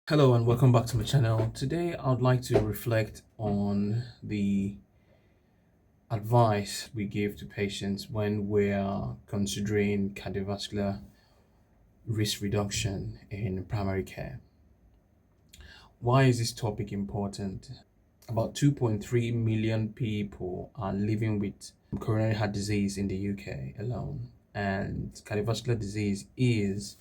Hello and welcome back to my channel. Today I would like to reflect on the advice we give to patients when we are considering cardiovascular risk reduction in primary care. Why is this topic important? About 2.3 million people are living with coronary heart disease in the UK alone, and cardiovascular disease is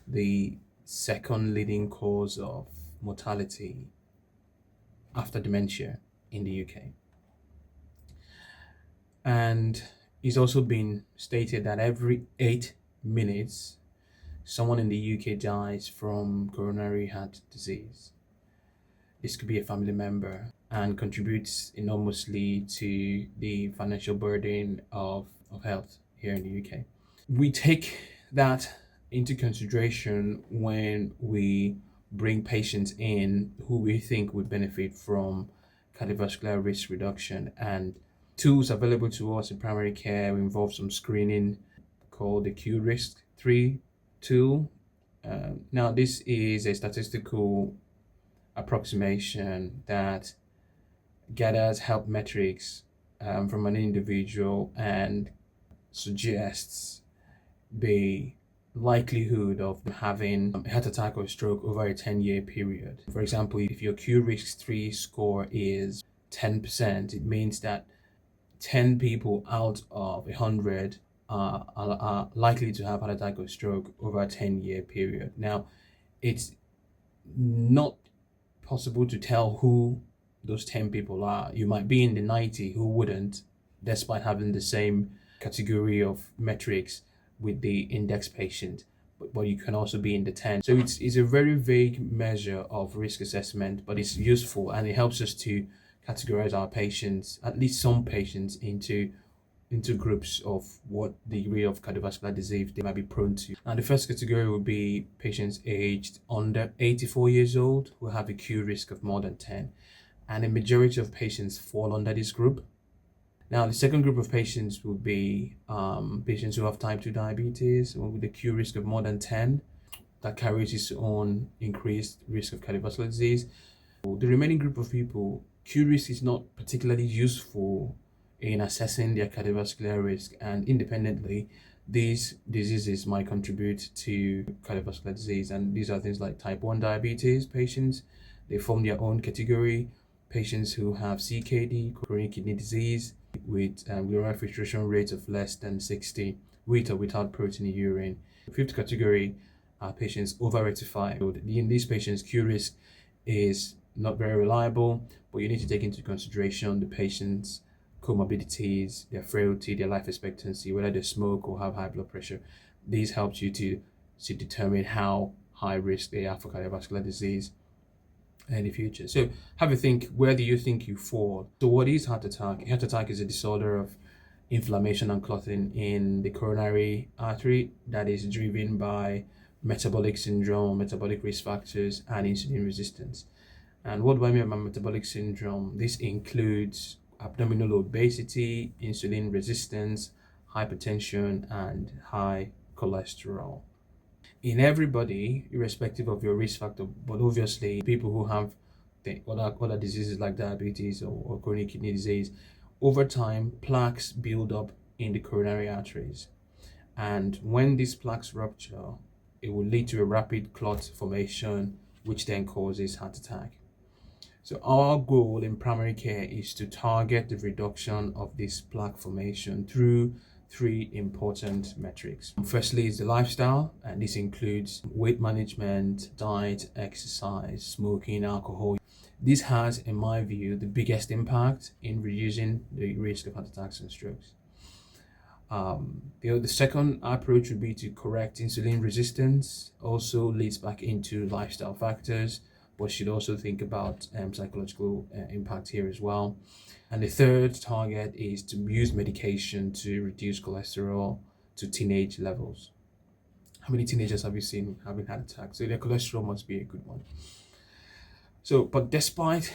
the second leading cause of mortality after dementia in the UK. And it's also been stated that every 8 minutes, someone in the UK dies from coronary heart disease. This could be a family member and contributes enormously to the financial burden of health here in the UK. We take that into consideration when we bring patients in who we think would benefit from cardiovascular risk reduction, and tools available to us in primary care involve some screening called the QRISK 3 tool. Now, this is a statistical approximation that gathers health metrics from an individual and suggests the likelihood of having a heart attack or stroke over a 10-year period. For example, if your QRISK 3 score is 10%, it means that 10 people out of 100 are likely to have heart attack or stroke over a 10-year period. Now, it's not possible to tell who those 10 people are. You might be in the 90 who wouldn't, despite having the same category of metrics with the index patient, but you can also be in the 10. So it's a very vague measure of risk assessment, but it's useful and it helps us to categorize our patients, at least some patients, into groups of what degree of cardiovascular disease they might be prone to. And the first category would be patients aged under 84 years old who have a QRISK of more than 10. And a majority of patients fall under this group. Now, the second group of patients would be patients who have type 2 diabetes with a QRISK of more than 10. That carries its own increased risk of cardiovascular disease. The remaining group of people, QRISK is not particularly useful in assessing their cardiovascular risk, and independently, these diseases might contribute to cardiovascular disease. And these are things like type 1 diabetes patients. They form their own category. Patients who have CKD, chronic kidney disease, with glomerular filtration rate of less than 60, with or without protein in urine. The fifth category are patients over 85. In these patients, QRISK is not very reliable, but you need to take into consideration the patient's comorbidities, their frailty, their life expectancy, whether they smoke or have high blood pressure. These helps you to determine how high risk they are for cardiovascular disease in the future. So have a think, where do you think you fall? So what is heart attack? Heart attack is a disorder of inflammation and clotting in the coronary artery that is driven by metabolic syndrome, metabolic risk factors, and insulin resistance. And what do I mean by metabolic syndrome? This includes abdominal obesity, insulin resistance, hypertension, and high cholesterol. In everybody, irrespective of your risk factor, but obviously people who have the other diseases like diabetes or chronic kidney disease, over time plaques build up in the coronary arteries, and when these plaques rupture, it will lead to a rapid clot formation, which then causes heart attack. So our goal in primary care is to target the reduction of this plaque formation through three important metrics. Firstly is the lifestyle, and this includes weight management, diet, exercise, smoking, alcohol. This has, in my view, the biggest impact in reducing the risk of heart attacks and strokes. The second approach would be to correct insulin resistance, also leads back into lifestyle factors, but should also think about psychological impact here as well. And the third target is to use medication to reduce cholesterol to teenage levels. How many teenagers have you seen having heart attacks? So their cholesterol must be a good one. So, but despite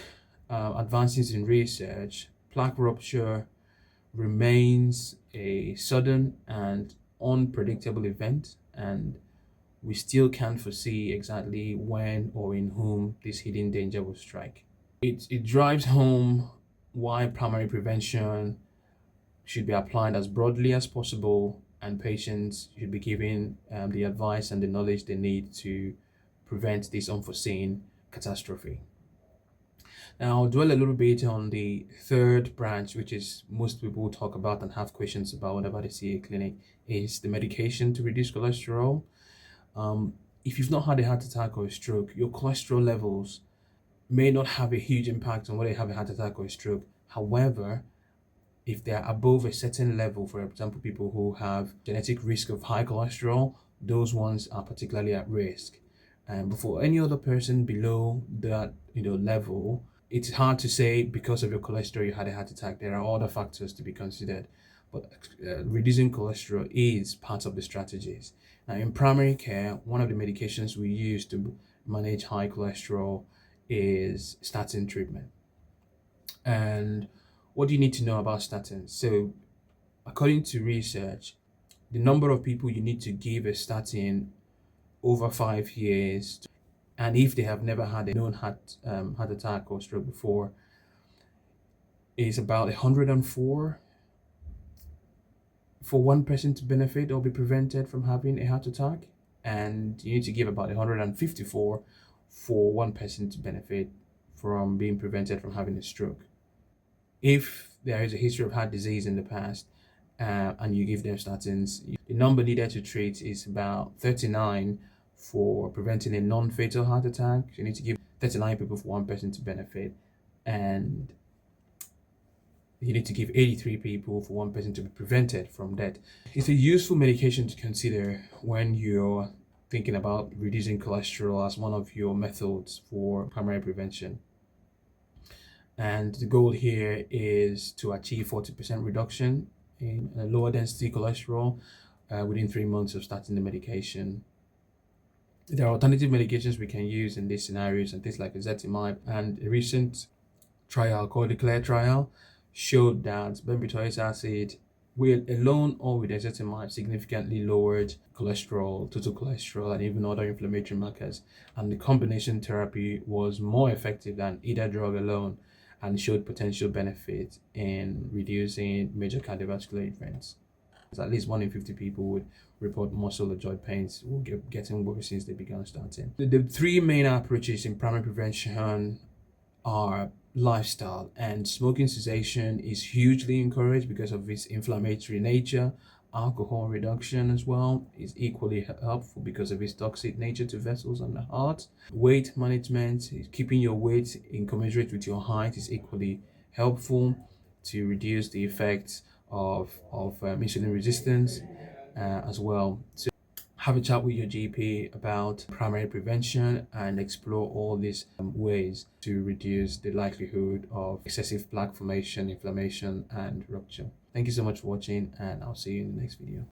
advances in research, plaque rupture remains a sudden and unpredictable event, and we still can't foresee exactly when or in whom this hidden danger will strike. It drives home why primary prevention should be applied as broadly as possible, and patients should be given the advice and the knowledge they need to prevent this unforeseen catastrophe. Now, I'll dwell a little bit on the third branch, which is most people talk about and have questions about whenever they see a clinic, is the medication to reduce cholesterol. If you've not had a heart attack or a stroke, your cholesterol levels may not have a huge impact on whether you have a heart attack or a stroke. However, if they're above a certain level, for example, people who have genetic risk of high cholesterol, those ones are particularly at risk. But for any other person below that level, it's hard to say because of your cholesterol you had a heart attack. There are other factors to be considered, but reducing cholesterol is part of the strategies. Now, in primary care, one of the medications we use to manage high cholesterol is statin treatment. And what do you need to know about statins? So, according to research, the number of people you need to give a statin over 5 years, and if they have never had a known heart attack or stroke before, is about 104 for one person to benefit or be prevented from having a heart attack, and you need to give about 154 for one person to benefit from being prevented from having a stroke. If there is a history of heart disease in the past and you give them statins, the number needed to treat is about 39 for preventing a non-fatal heart attack. So you need to give 39 people for one person to benefit, and you need to give 83 people for one person to be prevented from death. It's a useful medication to consider when you're thinking about reducing cholesterol as one of your methods for primary prevention. And the goal here is to achieve 40% reduction in lower density cholesterol within 3 months of starting the medication. There are alternative medications we can use in these scenarios, and things like ezetimibe. And a recent trial called the CLARE trial showed that bembutyric acid, with alone or with ezetimibe, significantly lowered cholesterol, total cholesterol, and even other inflammatory markers. And the combination therapy was more effective than either drug alone, and showed potential benefit in reducing major cardiovascular events. At least 1 in 50 people would report muscle or joint pains will getting worse since they began starting. The three main approaches in primary prevention are lifestyle, and smoking cessation is hugely encouraged because of its inflammatory nature. Alcohol reduction as well is equally helpful because of its toxic nature to vessels and the heart. Weight management, keeping your weight incommensurate with your height, is equally helpful to reduce the effects of insulin resistance as well. So have a chat with your GP about primary prevention and explore all these ways to reduce the likelihood of excessive plaque formation, inflammation, and rupture. Thank you so much for watching, and I'll see you in the next video.